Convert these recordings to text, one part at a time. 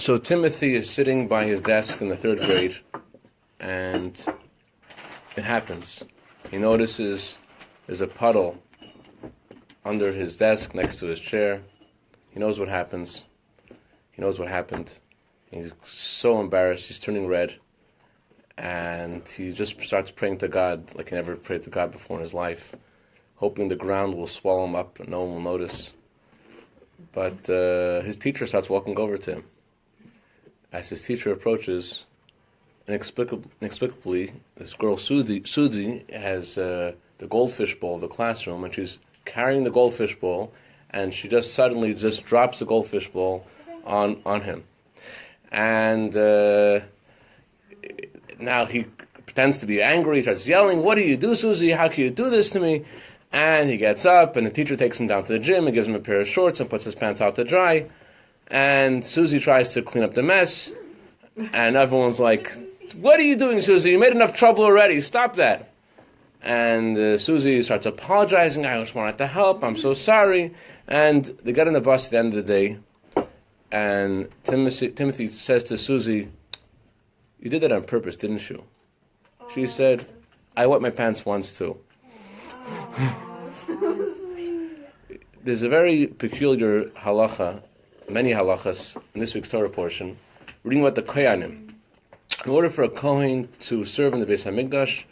So Timothy is sitting by his desk in the third grade, and it happens. He notices there's a puddle under his desk next to his chair. He knows what happens. He knows what happened. He's so embarrassed. He's turning red. And he just starts praying to God like he never prayed to God before in his life, hoping the ground will swallow him up and no one will notice. But his teacher starts walking over to him. As his teacher approaches, inexplicably, this girl, Sudi, has the goldfish bowl of the classroom, and she's carrying the goldfish bowl, and she just suddenly just drops the goldfish bowl on him. And now he pretends to be angry. He starts yelling, "What do you do, Susie? How can you do this to me?" And he gets up, and the teacher takes him down to the gym and gives him a pair of shorts and puts his pants out to dry. And Susie tries to clean up the mess, and everyone's like, "What are you doing, Susie? You made enough trouble already. Stop that." And Susie starts apologizing. "I just wanted to help. I'm so sorry." And they get on the bus at the end of the day, and Timothy says to Susie, "You did that on purpose, didn't you?" She said, "I wet my pants once too." There's a very peculiar halakha, many halakhas in this week's Torah portion, reading about the kohanim. In order for a kohen to serve in the Beis HaMikdash,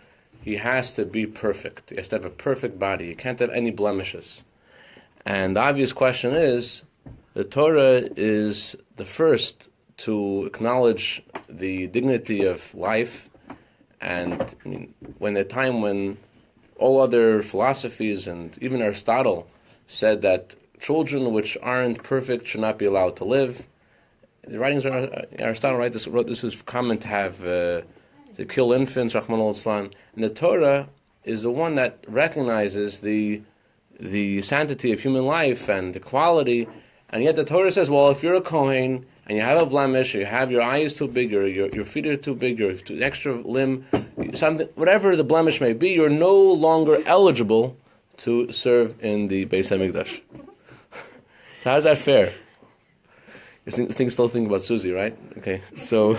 he has to be perfect. He has to have a perfect body. He can't have any blemishes. And the obvious question is, the Torah is the first to acknowledge the dignity of life, and when the time when all other philosophies and even Aristotle said that children which aren't perfect should not be allowed to live. The writings of Aristotle wrote this was common to have to kill infants, Rahman al-Islam. And the Torah is the one that recognizes the sanctity of human life and equality. And yet the Torah says, well, if you're a Kohen and you have a blemish, or you have your eye is too big, or your feet are too big, or an extra limb, something, whatever the blemish may be, you're no longer eligible to serve in the Beis HaMikdash. So how's that fair? You still think about Susie, right? Okay, so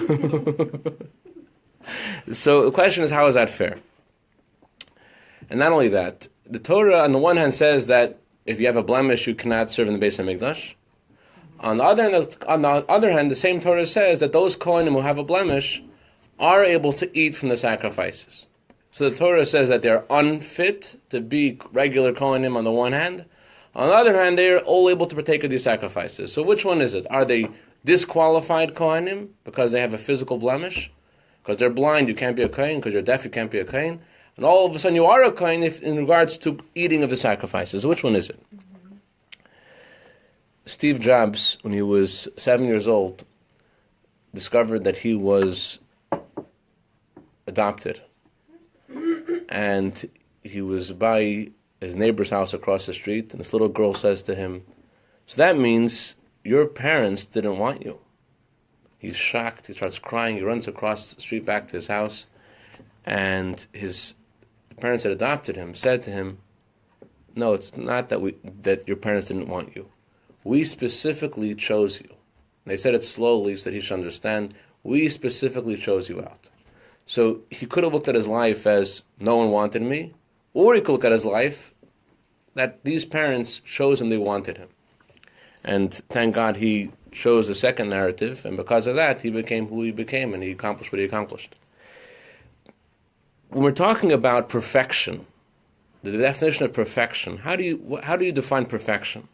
so the question is, how is that fair? And not only that, the Torah on the one hand says that if you have a blemish, you cannot serve in the Beis HaMikdash. On the other hand, the same Torah says that those Kohanim who have a blemish are able to eat from the sacrifices. So the Torah says that they're unfit to be regular Kohanim on the one hand. On the other hand, they're all able to partake of these sacrifices. So which one is it? Are they disqualified Kohanim because they have a physical blemish? Because they're blind, you can't be a Kohen. Because you're deaf, you can't be a Kohen. And all of a sudden you are a Kohen in regards to eating of the sacrifices. Which one is it? Steve Jobs, when he was 7 years old, discovered that he was adopted. And he was by his neighbor's house across the street, and this little girl says to him, "So that means your parents didn't want you." He's shocked, he starts crying, he runs across the street back to his house, and the parents that adopted him said to him, "No, it's not that your parents didn't want you. We specifically chose you." And they said it slowly so that he should understand. We specifically chose you out. So he could have looked at his life as no one wanted me, or he could look at his life that these parents chose him, they wanted him. And thank God he chose the second narrative, and because of that, he became who he became, and he accomplished what he accomplished. When we're talking about perfection, the definition of perfection, how do you define perfection?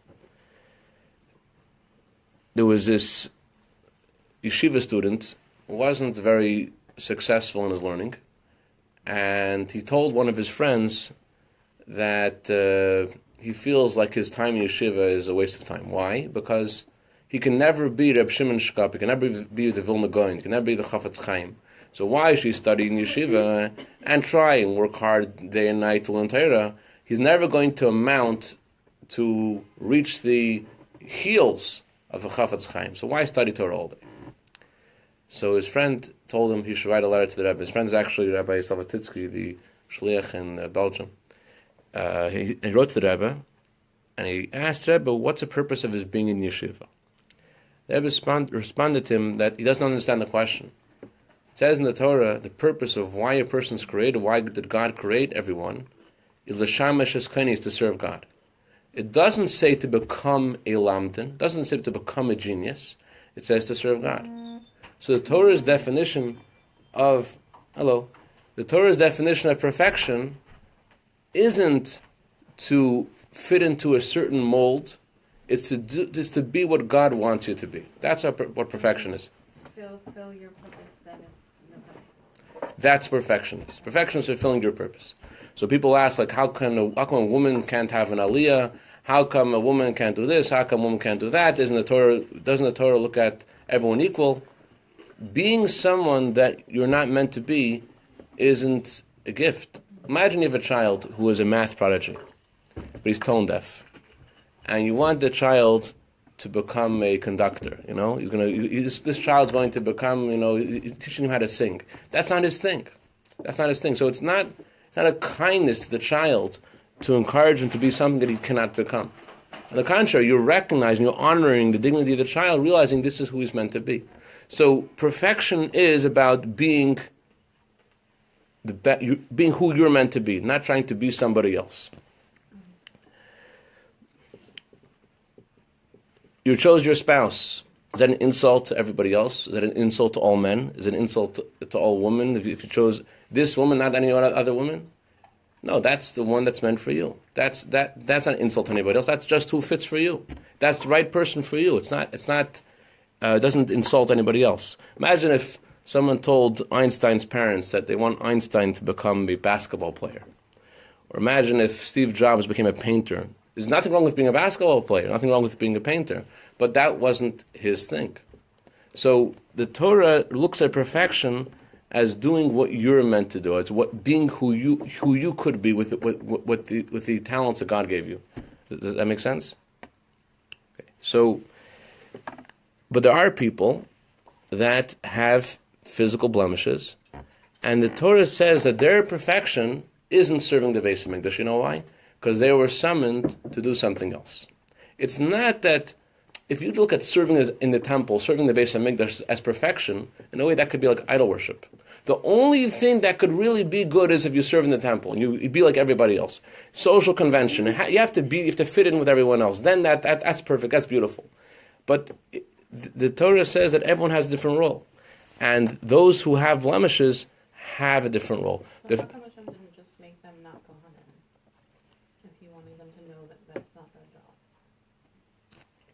There was this yeshiva student who wasn't very successful in his learning, and he told one of his friends that he feels like his time in yeshiva is a waste of time. Why? Because he can never be Reb Shimon Shkop, he can never be the Vilna Gaon, he can never be the Chafetz Chaim. So why should he study in yeshiva and try and work hard day and night to learn Torah? He's never going to amount to reach the heels of a Chafetz Chaim. So why study Torah all day? So his friend told him he should write a letter to the Rebbe. His friend is actually Rabbi Savatitsky, the Shliach in Belgium. He wrote to the Rebbe, and he asked Rebbe, what's the purpose of his being in yeshiva? The Rebbe responded to him that he doesn't understand the question. It says in the Torah, the purpose of why a person's created, why did God create everyone, is to serve God. It doesn't say to become a lamdan, it doesn't say to become a genius, it says to serve God. So the Torah's definition of perfection isn't to fit into a certain mold. It's to be what God wants you to be. That's what perfection is. Fulfill your purpose. Then it's your purpose. That's perfection. Perfection is fulfilling your purpose. So people ask, like, how come a woman can't have an aliyah? How come a woman can't do this? How come a woman can't do that? Doesn't the Torah look at everyone equal? Being someone that you're not meant to be isn't a gift. Imagine you have a child who is a math prodigy, but he's tone deaf, and you want the child to become a conductor. This child's going to become, teaching him how to sing. That's not his thing. So it's not a kindness to the child to encourage him to be something that he cannot become. On the contrary, you're recognizing, you're honoring the dignity of the child, realizing this is who he's meant to be. So perfection is about being being who you're meant to be, not trying to be somebody else. You chose your spouse. Is that an insult to everybody else? Is that an insult to all men? Is it an insult to all women? If you chose this woman, not any other woman? No, that's the one that's meant for you. That's not an insult to anybody else. That's just who fits for you. That's the right person for you. It doesn't insult anybody else. Imagine if someone told Einstein's parents that they want Einstein to become a basketball player. Or imagine if Steve Jobs became a painter. There's nothing wrong with being a basketball player, nothing wrong with being a painter, but that wasn't his thing. So the Torah looks at perfection as doing what you're meant to do. It's being who you could be with the talents that God gave you. Does that make sense? Okay. So, but there are people that have physical blemishes, and the Torah says that their perfection isn't serving the Beis Hamikdash. You know why? Because they were summoned to do something else. It's not that if you look at serving in the temple, serving the Beis Hamikdash as perfection, in a way that could be like idol worship. The only thing that could really be good is if you serve in the temple. You be like everybody else. Social convention. You have to fit in with everyone else. Then that's perfect. That's beautiful. But the Torah says that everyone has a different role, and those who have blemishes have a different role. But how come Hashem didn't just make them not kohanim if He wanted them to know that that's not their job?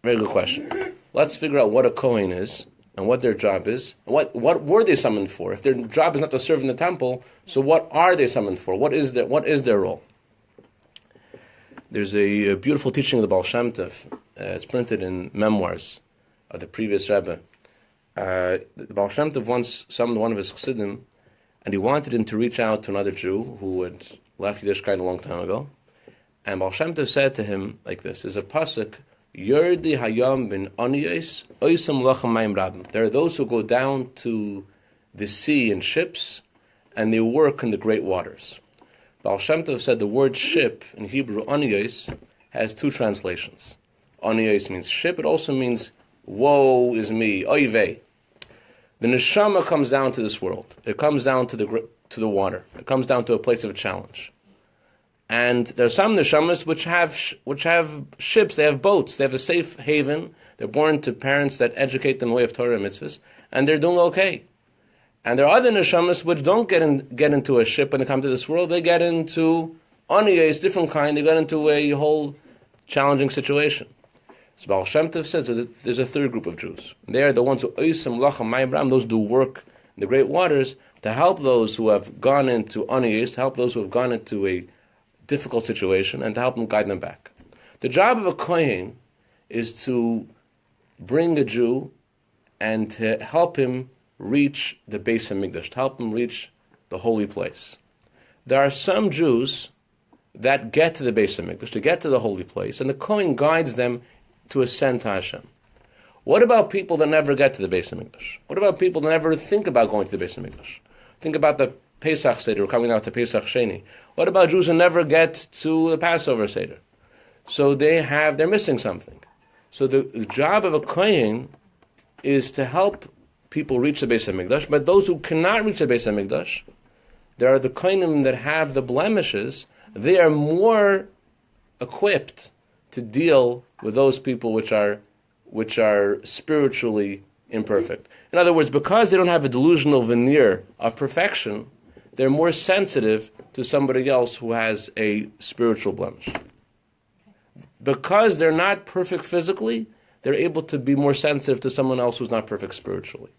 Very good question. Let's figure out what a Kohen is and what their job is. What were they summoned for? If their job is not to serve in the temple, so what are they summoned for? What is their role? There's a beautiful teaching of the Baal Shem Tov. It's printed in memoirs of the previous Rebbe. The Baal Shem Tov once summoned one of his Chassidim, and he wanted him to reach out to another Jew who had left Yiddishkeit a long time ago. And Baal Shem Tov said to him like this: there's a pasuk, Yerdi hayam bin aniyos, oisam lachem mayim rabim. There are those who go down to the sea in ships, and they work in the great waters. Baal Shem Tov said the word ship, in Hebrew, aniyos, has two translations. Aniyos means ship, it also means woe is me, oy vey. The neshama comes down to this world. It comes down to the water. It comes down to a place of challenge. And there are some neshamas which have ships, they have boats, they have a safe haven. They're born to parents that educate them in the way of Torah and mitzvahs, and they're doing okay. And there are other neshamas which don't get into a ship when they come to this world. They get into aniyos, different kind. They get into a whole challenging situation. So Baal Shem Tov says that there's a third group of Jews. They are the ones who oisam lachem mayim rabim, those who do work in the great waters to help those who have gone into aniyos, to help those who have gone into a difficult situation, and to help them guide them back. The job of a Kohen is to bring a Jew and to help him reach the Beis Hamikdash, to help him reach the holy place. There are some Jews that get to the Beis Hamikdash, to get to the holy place, and the Kohen guides them to ascend to Hashem. What about people that never get to the Beis Hamikdash? What about people that never think about going to the Beis Hamikdash? Think about the Pesach Seder, coming out to Pesach Sheni. What about Jews who never get to the Passover Seder? So they're missing something. So the job of a Kohen is to help people reach the Beis HaMikdash, but those who cannot reach the Beis HaMikdash, there are the kohanim that have the blemishes, they are more equipped to deal with those people which are spiritually imperfect. In other words, because they don't have a delusional veneer of perfection, they're more sensitive to somebody else who has a spiritual blemish. Because they're not perfect physically, they're able to be more sensitive to someone else who's not perfect spiritually.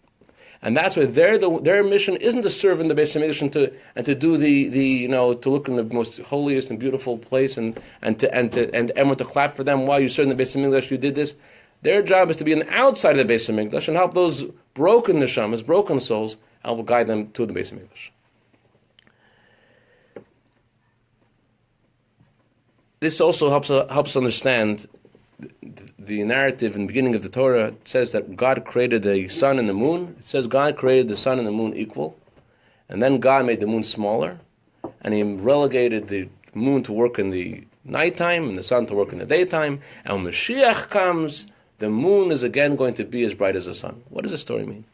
And that's why their mission isn't to serve in the Beis HaMikdash and to do to look in the most holiest and beautiful place and everyone to clap for them while you serve in the Beis HaMikdash. You did this. Their job is to be on the outside of the Beis HaMikdash and help those broken neshamas, broken souls, help guide them to the Beis HaMikdash. This also helps understand the narrative in the beginning of the Torah. It says that God created the sun and the moon. It says God created the sun and the moon equal. And then God made the moon smaller. And he relegated the moon to work in the nighttime and the sun to work in the daytime. And when Mashiach comes, the moon is again going to be as bright as the sun. What does this story mean?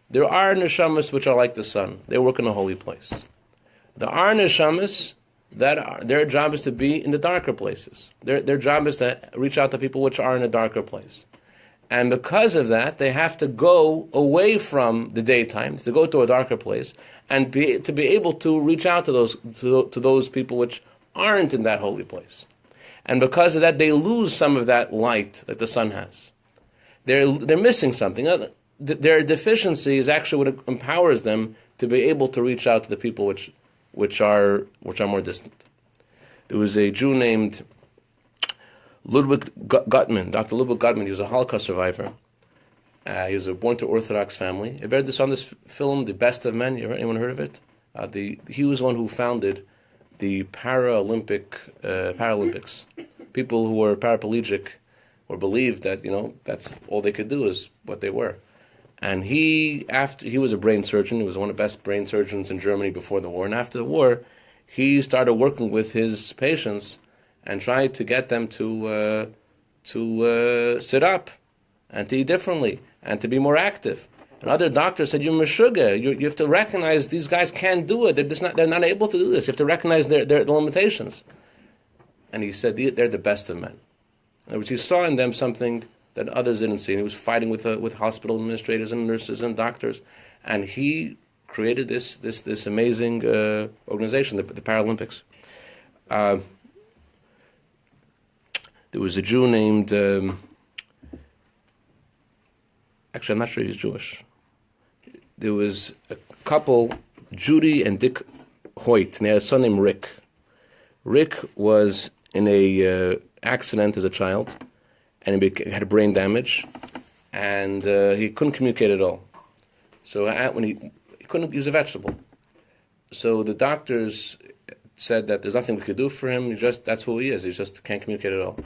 There are neshamas which are like the sun. They work in a holy place. There are neshamas that their job is to be in the darker places. Their job is to reach out to people which are in a darker place. And because of that, they have to go away from the daytime, to go to a darker place, and to be able to reach out to those people which aren't in that holy place. And because of that, they lose some of that light that the sun has. They're missing something. Their deficiency is actually what empowers them to be able to reach out to the people which are more distant. There was a Jew named Ludwig Guttmann, Dr. Ludwig Guttmann. He was a Holocaust survivor. He was born to Orthodox family. Have you heard this on this film, The Best of Men? Anyone heard of it? He was one who founded the Paralympics. People who were paraplegic or believed that that's all they could do is what they were. And he was a brain surgeon. He was one of the best brain surgeons in Germany before the war. And after the war, he started working with his patients and tried to get them to sit up and to eat differently and to be more active. And other doctors said, "You're meshuggah. You have to recognize these guys can't do it. They're not able to do this. You have to recognize their limitations." And he said, "They're the best of men." In other words, he saw in them something that others didn't see. And he was fighting with hospital administrators and nurses and doctors, and he created this amazing organization, the Paralympics. There was a Jew named, actually I'm not sure he's Jewish. There was a couple, Judy and Dick Hoyt, and they had a son named Rick. Rick was in a accident as a child, and he had brain damage, and he couldn't communicate at all. So when he was a vegetable. So the doctors said that there's nothing we could do for him. That's who he is. He just can't communicate at all.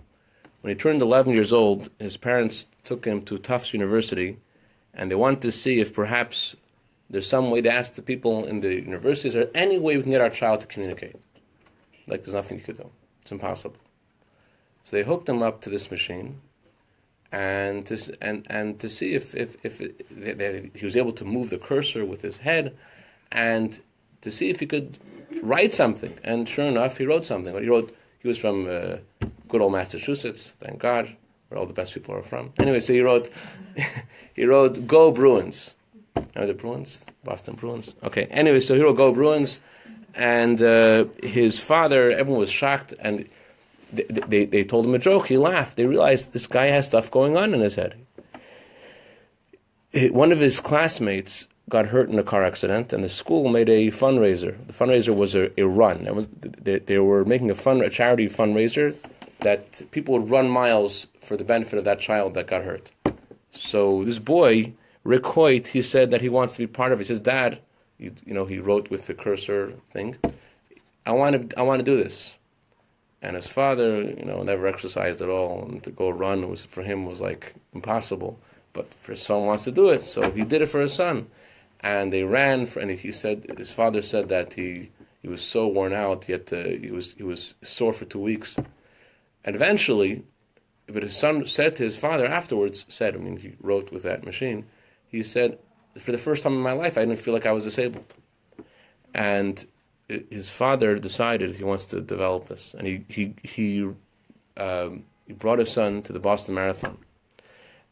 When he turned 11 years old, his parents took him to Tufts University, and they wanted to see if perhaps there's some way. They asked the people in the university, is there any way we can get our child to communicate? Like, there's nothing you could do. It's impossible. So they hooked him up to this machine, and to see if he was able to move the cursor with his head, and to see if he could write something. And sure enough, he wrote something. He was from good old Massachusetts, thank God, where all the best people are from. Anyway, so he wrote "Go Bruins." Remember the Bruins? Boston Bruins. Okay. Anyway, so he wrote "Go Bruins," and his father, everyone was shocked, and they told him a joke. He laughed. They realized this guy has stuff going on in his head. One of his classmates got hurt in a car accident, and the school made a fundraiser. The fundraiser was a run. They were making a charity fundraiser that people would run miles for the benefit of that child that got hurt. So this boy, Rick Hoyt, he said that he wants to be part of it. He says, "Dad," he wrote with the cursor thing, I want to do this." And his father, never exercised at all, and to go run was like impossible. But his son wants to do it, so he did it for his son. And they ran, and his father said that he was so worn out, he was sore for 2 weeks. And eventually, his son said to his father afterwards, he wrote with that machine, he said, for the first time in my life, I didn't feel like I was disabled. And his father decided he wants to develop this. And he brought his son to the Boston Marathon.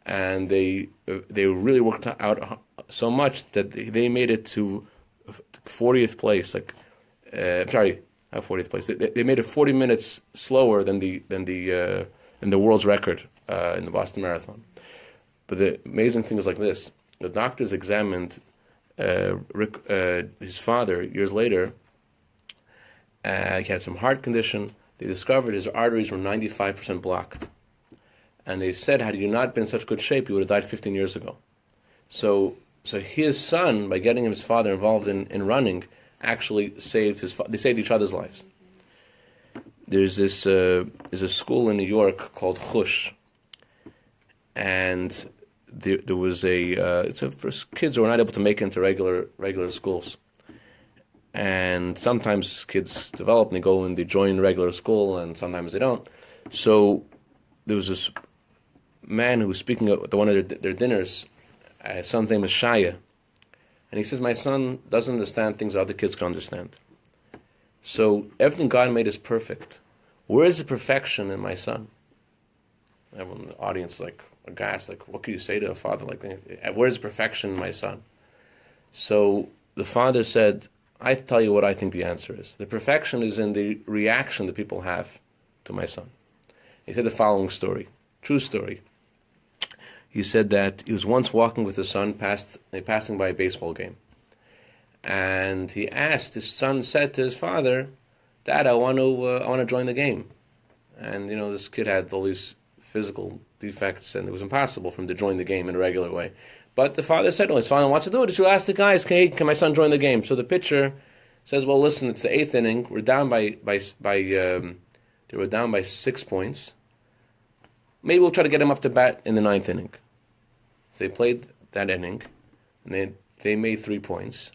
And they really worked out so much that they made it to 40th place. Not 40th place. They made it 40 minutes slower than the world's record in the Boston Marathon. But the amazing thing is like this: the doctors examined his father years later. He had some heart condition. They discovered his arteries were 95% blocked. And they said, had he not been in such good shape, he would have died 15 years ago. So his son, by getting his father involved in running, actually saved they saved each other's lives. There's a school in New York called Chush, and there was it's for kids who are not able to make it into regular schools. And sometimes kids develop and they go and they join regular school, and sometimes they don't. So there was this man who was speaking at one of their dinners. His son's name is Shaya. And he says, my son doesn't understand things other kids can understand. So everything God made is perfect. Where is the perfection in my son? Everyone in the audience is like aghast, like, what can you say to a father like that? Where is the perfection in my son? So the father said, I tell you what I think the answer is. The perfection is in the reaction that people have to my son. He said the following story, true story. He said that he was once walking with his son, passing by a baseball game. And his son said to his father, Dad, I want to join the game. And, this kid had all these physical defects, and it was impossible for him to join the game in a regular way. But the father said, his father wants to do it. So ask the guys, can my son join the game? So the pitcher says, well, listen, it's the 8th inning. We're down they were down by 6 points. Maybe we'll try to get him up to bat in the 9th inning. So they played that inning, and they made 3 points.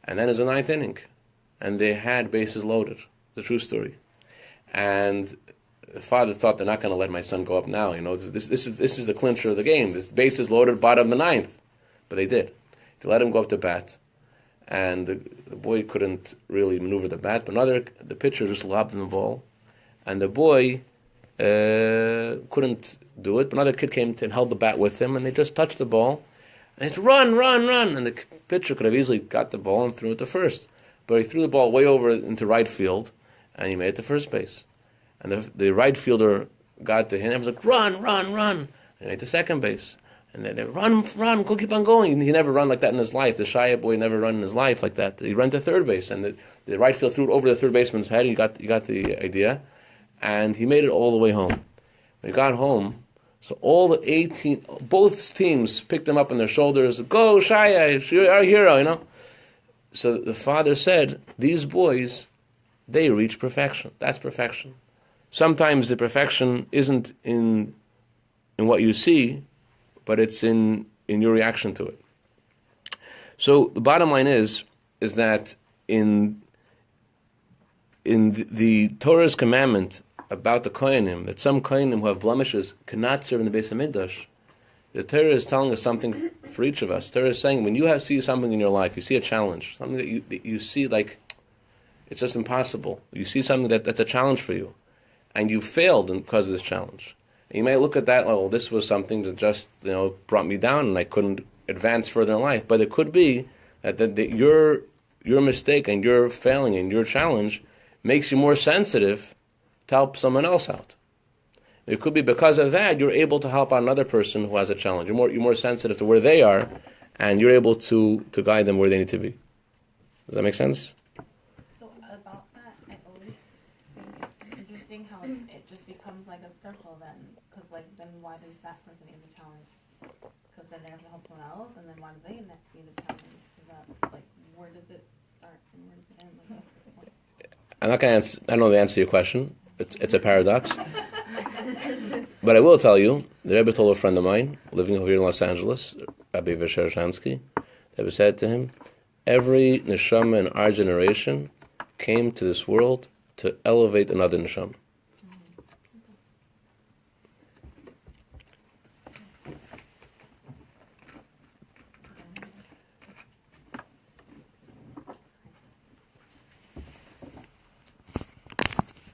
And then there's a 9th inning, and they had bases loaded. The true story. And the father thought, they're not going to let my son go up now. This is the clincher of the game. This bases loaded, bottom of the 9th. But they did. They let him go up to bat, and the boy couldn't really maneuver the bat. But the pitcher just lobbed him the ball, and the boy couldn't do it. But another kid came and held the bat with him, and they just touched the ball. And it's run. And the pitcher could have easily got the ball and threw it to first. But he threw the ball way over into right field, and he made it to first base. And the right fielder got to him and was like, run. And he made to second base. And then they run, go keep on going. He never run like that in his life. The Shia boy never run in his life like that. He ran to third base, and the right field threw it over the third baseman's head. He got the idea. And he made it all the way home. When he got home, so all the both teams picked him up on their shoulders. Go, Shia, you're our hero, So the father said, these boys, they reach perfection. That's perfection. Sometimes the perfection isn't in what you see, but it's in your reaction to it. So the bottom line is that in the Torah's commandment about the Kohanim, that some Kohanim who have blemishes cannot serve in the Beis HaMikdash, the Torah is telling us something for each of us. The Torah is saying, when you see something in your life, you see a challenge, something that you see like it's just impossible. You see something that's a challenge for you, and you failed because of this challenge. And you may look at that, well, this was something that just brought me down, and I couldn't advance further in life. But it could be that your mistake and your failing and your challenge makes you more sensitive to help someone else out. It could be because of that you're able to help out another person who has a challenge. You're more sensitive to where they are, and you're able to guide them where they need to be. Does that make sense? So about that, I always think it's interesting how it just becomes like a circle then, because then why does that person need the challenge? Because then they have to help someone else, and then why do they need the challenge? Is that where does it start and where does it end? I'm not going to answer. I don't know the answer to your question. It's a paradox. But I will tell you, the Rebbe told a friend of mine, living over here in Los Angeles, Rabbi Vishershansky, the Rebbe said to him, every neshama in our generation came to this world to elevate another neshama.